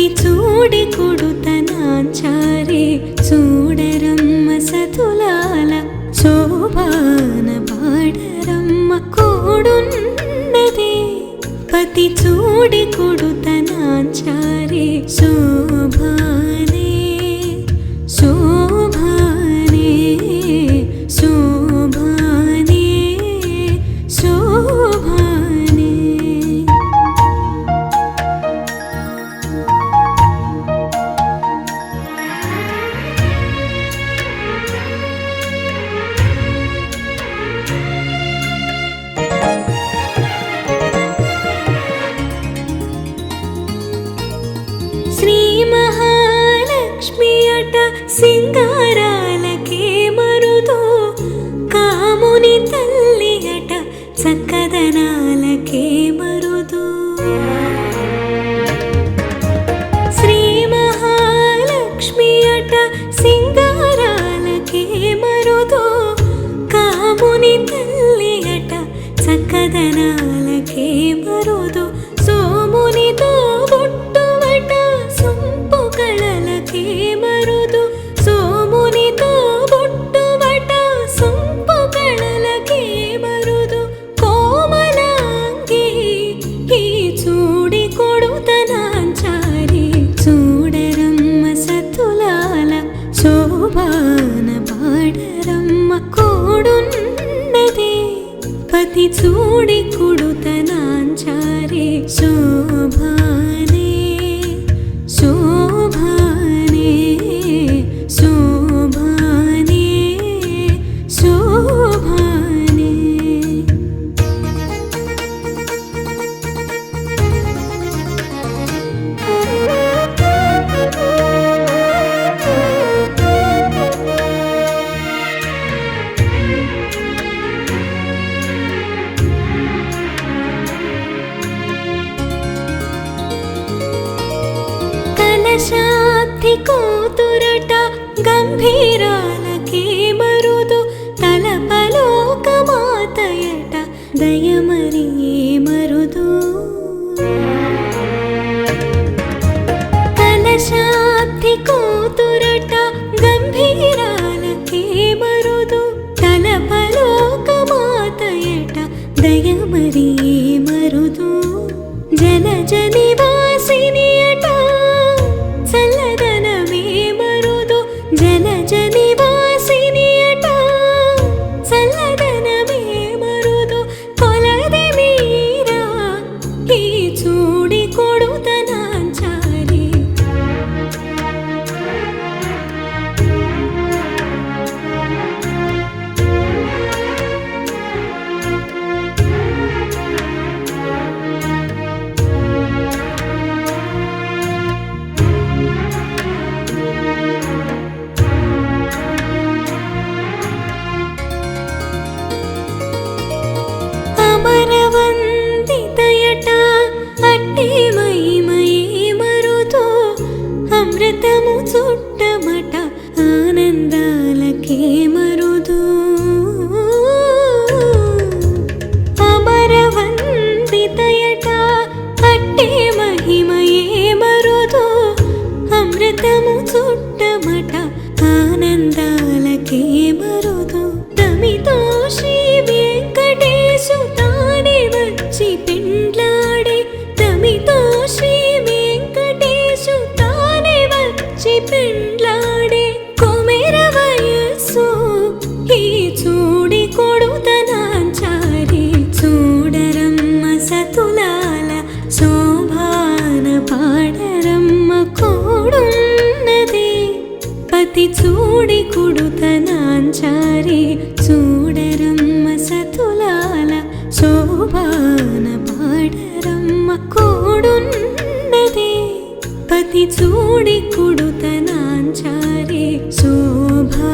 పతి చూడి కొడుతనాంచారే చూడరమ్మ సతులాల శోభాన పాడరమ్మ కోడున్నదే పతి చూడి కొడుతనాంచారే శోభానే శోభానే శోభానే శోభానే శ్రీ మహాలక్ష్మి అట సింగారాలకే మరుదో కాముని తల్లి అట చక్కదనాలకే మరుదో శ్రీ మహాలక్ష్మి అట సింగారాలకే మరుదో కాముని తల్లి అట చక్కదనాలకే మరుదో సోమునితో బొట్టువట సొంపు కళలకే మరుదు సోమునితో బొట్టువట సొంపు కళలకే మరుదు కోమలాంగి ఈ చూడి కొడుతనాంచారి చూడరమ్మ సతులాల శోభాన పాడరమ్మ కోడున్నదే పతి చూడి కొడుతనాంచారి శోభానే శోభానే శోభానే శోభానే కలశాబ్ది కూతురట గంభీరాలకే మరుదు తలపలోక మాతయట దయమరి మరుదు కలశాబ్ది కూతురట గంభీరాలకే మరుదు తలపలోక మాతయట దయమరి మరుదు జలజ నివాసిని అట చల్లదనమే మరుదు జలజ నివాసిని అట చల్లదనమే మరుదు కొలది మీరా ఈ చూడి కొడుతనాంచారి అమరవందితయట అట్టి మహిమయే మరుదో అమృతము చుట్టమట ఆనందాలకే మరుదు అమరవందితయట అట్టి మహిమయే మరుదో అమృతము చుట్టమట ఆనందాలకే మరుదు తమితో శ్రీ వెంకటేశు తానే వచ్చి పెండ్లాడే తమితో శ్రీ వెంకటేశు తానే వచ్చి పెండ్లాడే కొమెర వయస్సు ఈ చూడి కొడుతనాంచారి చూడరమ్మ సతులాల శోభాన పాడరమ్మ కోడున్నదే పతి చూడి కొడుతనాంచారి చూడరమ్మ సతులాల శోభాన పాడరమ్మ కోడున్నదే పతి చూడి కొడుతనాంచారి శోభా